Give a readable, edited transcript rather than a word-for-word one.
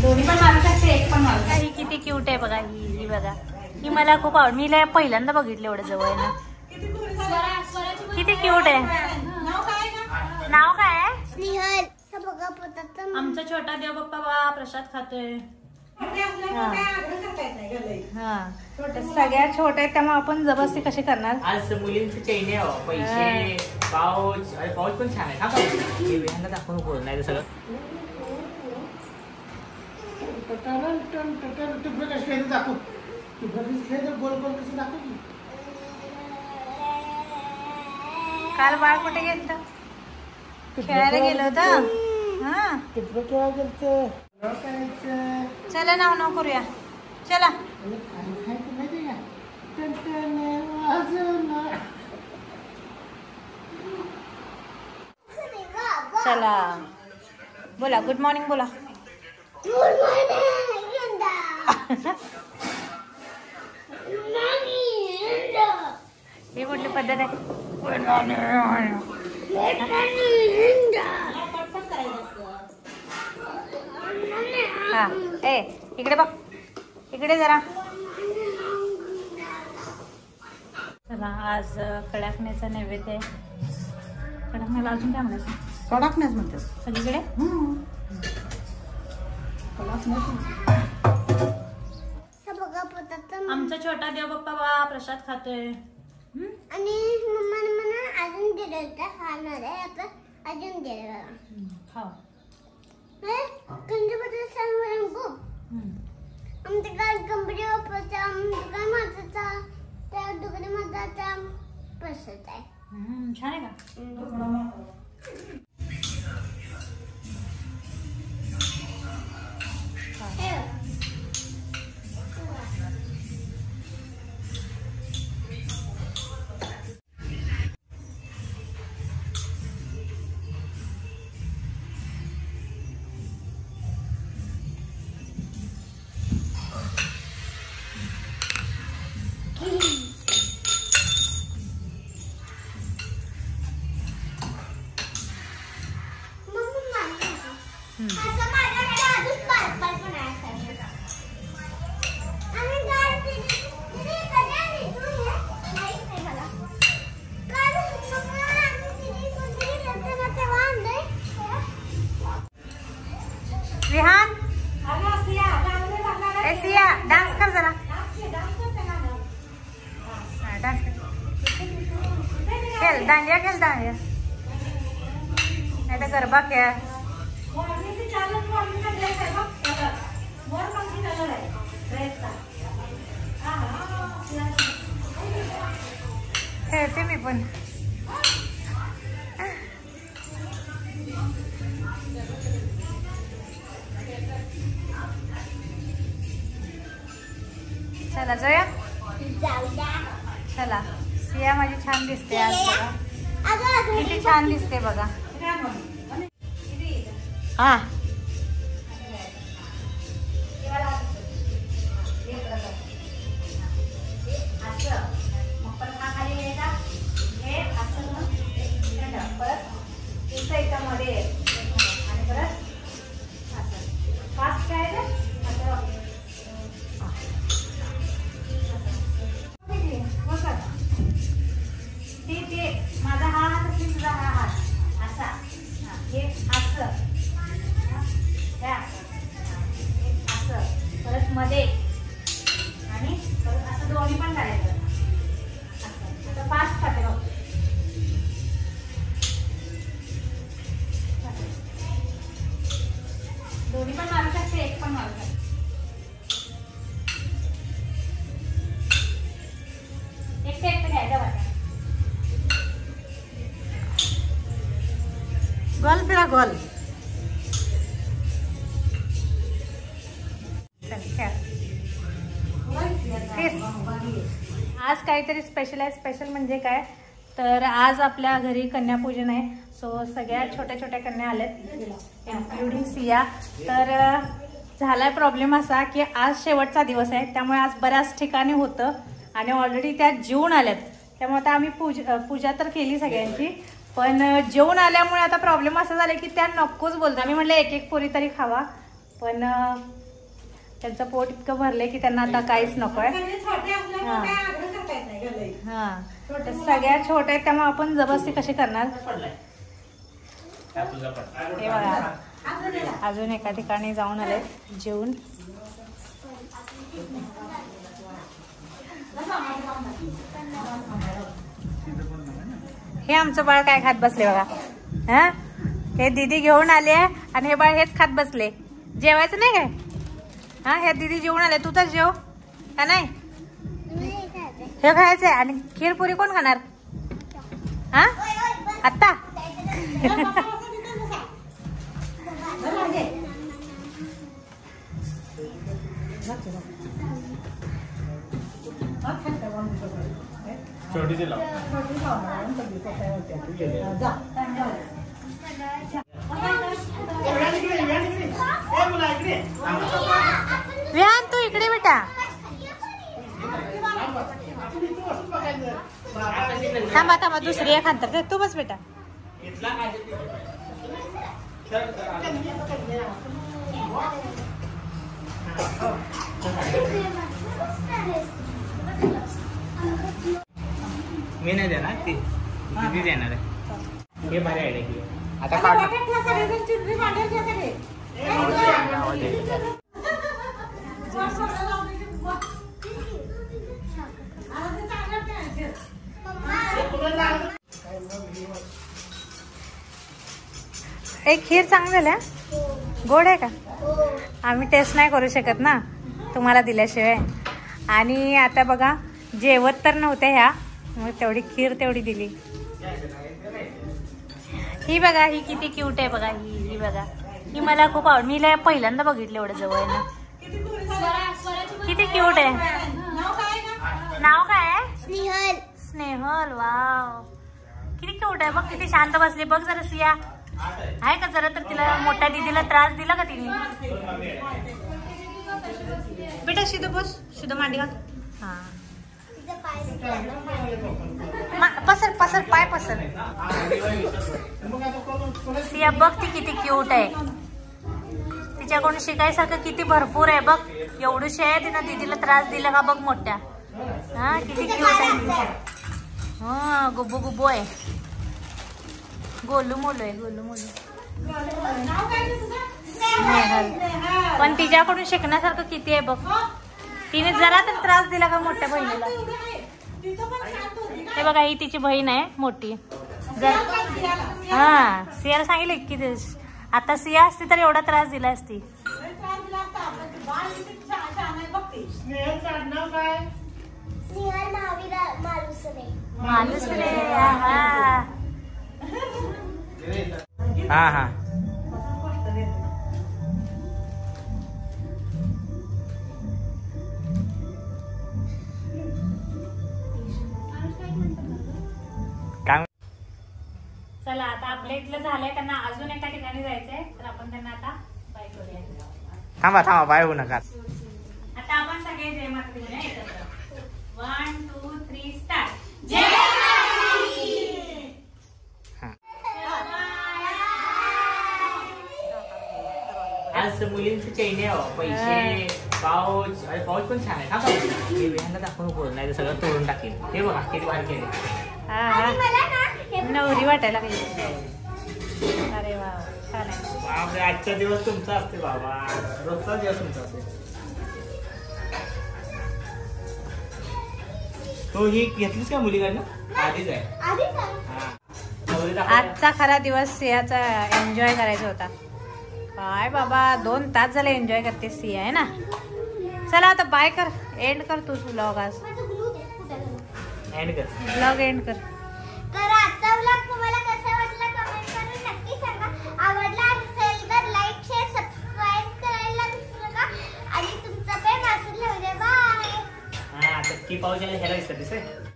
दोन्ही पण मारू शकते, एक पण मारू शकते. ही किती क्यूट आहे बघा. ही बघा, ही मला खूप आवड. मी पहिल्यांदा बघितलं एवढं जवळ ना. किती क्यूट आहे. नाव काय आहे? स्नेहल. आमचा छोटा देव बाप्पा बा प्रसाद खातोय. सगळ्यात छोटे आहेत त्यामुळे आपण जबरदस्ती कशी करणार. आज मुलींचे चैने पैसे पाऊच. अरे पाऊच पण छान आहे. दाखवून बोल नाही सगळं. काल बाळ कुठे गेलं? खेळायला गेलो होतं. हा चला नाव करूया. चला चला बोला. गुड मॉर्निंग बोला. ही कुठली पद्धत आहे? हा ए इकडे बघ, इकडे जरा. चला आज कडाकण्याचा नैवेद्य आहे. कडाकण्याला अजून काय म्हणायचं? कडाकण्याच म्हणतात सगळीकडे. आमचा छोटा देव बाप्पा बा प्रसाद खातोय. आणि मम्माने मला अजून दिलं होतं खाणार आहे. आता अजून दिलं खाऊ. कंजूबद्दल सांगू. आमच्या गाडी कंपनी वापरचा दुकान माझा त्या दुकानी माझा प्रसाद आहे. छान आहे का? विहान सिया डान्स कर जरा. डान्स खेळ. दांडिया खेळ. दांडिया नाही तर गरबा खेळ. खेळते मी पण. चला जाऊया. चला सिया माझी छान दिसते आज बघा. किती छान दिसते बघा. हा माझा हा हात असेल तुझा हा हात असा. हे असं असं परत मध्ये आणि परत असं दोन्ही पण करायचं. आता फास्ट खाते बघ. दोन्ही पण मारू शकते, एक पण मारू शकते. एक घ्यायचा वाटा. गोल फिरा गोल. आज काहीतरी स्पेशल आहे. स्पेशल म्हणजे काय तर आज आपल्या घरी कन्यापूजन आहे. सो सगळ्या छोट्या छोट्या कन्या आल्यात इन्क्लुडिंग सिया. तर झालाय प्रॉब्लेम असा की आज शेवटचा दिवस आहे त्यामुळे आज बऱ्याच ठिकाणी होतं आणि ऑलरेडी त्या जेवून आल्यात. त्यामुळे आता आम्ही पूजा तर केली सगळ्यांची, पण जेवण आल्यामुळे आता प्रॉब्लेम असा झाला की त्या नकोच बोलतो. आम्ही म्हटलं एक एक पोरी तरी खावा, पण त्यांचं पोट इतकं भरलंय की त्यांना आता काहीच नको आहे. हा तर सगळ्या छोट्या आहेत त्यामुळे आपण जबरदस्ती कशी करणार. हे बघा अजून एका ठिकाणी जाऊन आले जेवून. हे आमचं बाळ काय खात बसले बघा. हा हे दीदी घेऊन आले आणि हे बाळ हेच खात बसले. जेवायचं नाही काय? हा हे दीदी जेवून आले, तू तर जेव का नाही. हे खायचंय आणि खीरपुरी कोण खाणार? हा आत्ता विहान तू इकडे बेटा. थांबा थांबा दुसरी एक अंतर तू बस बेटा. मी नाही देणार, ती दीदी देणार आहे. हे भारी आयडिया की आता काढ. एक खीर चांगली झाल्या. गोड आहे का? आम्ही टेस्ट नाही करू शकत ना तुम्हाला दिल्याशिवाय. आणि आता बघा जेवत तर नव्हत्या ह्या, मग तेवढी खीर तेवढी दिली. ही बघा ही किती क्यूट आहे बघा. ही बघा ही मला खूप आवड. मी पहिल्यांदा बघितलं एवढं जवळ ना. किती क्यूट आहे. नाव काय आहे? स्नेहल. स्नेहल. वाव किती क्यूट आहे बघ. किती शांत बसली बघ. जरा सिया आहे का जरा तर तिला मोठ्या दीदीला त्रास दिला का तिने? बेटा शिदू बस. शिदू मांडी घाल. हा पसर पसर पाय पसर. सिया बघ ती किती क्यूट आहे. तिच्याकडून शिकायसारखं किती भरपूर आहे बघ. एवढीशी आहे तिनं दीदीला त्रास दिला का बघ मोठ्या. हा किती क्यूट आहे. हा गुब्बू गुब्बू आहे. गोलू मोलू आहे. गोलू मोलू. स्नेहल. पण तिच्याकडून शिकण्यासारखं किती आहे बघ. तिने जरा तर त्रास दिला का मोठ्या बहिणीला. हे बघा ही तिची बहीण आहे मोठी. हा सियाला सांगितले की आता सिया असती तर एवढा त्रास दिला असती. माणूस रे. हा हा चला आता आपल्या इथलं झालंय. त्यांना अजून एका ठिकाणी जायचंय तर आपण त्यांना आता बाय करूया. थांबा थांबा बाय होऊ नका. आता आपण सगळे जय माता म्हणूया एकत्र. 1 2 3 स्टार्ट. जय. आज मुलींचे चैने पैसे पाऊच. अरे पाऊच पण छान आहे. थांबा हे विहानला दाखवून बोल नाही तर सगळं तोडून टाकेल. हे बघा किती भारी केले. नवरी वाटायला लागली. अरे वा छान आहे. बापरे आजचा दिवस तुमचा असते बाबा. रोजचा दिवस तुमचा असते. तो ही घेतलीस का मुलीकडनं? आधीच आहे. आजचा खरा दिवस सियाचा एन्जॉय करायचा होता. काय बाबा 2 तास झाले एन्जॉय करते सिया आहे ना. चला आता बाय कर. एंड कर तू व्लॉग. आज व्लॉग एंड कर. तर आजचा व्लॉग तुम्हाला कसा वाटला कमेंट करून नक्की सांगा. आवडला असेल तर लाईक शेअर सबस्क्राईब करायला विसरू नका. आणि तुमचा प्रेम असं ठेवू दे. बाय. हा आता की पाऊस ह्याला दिसत दिसे.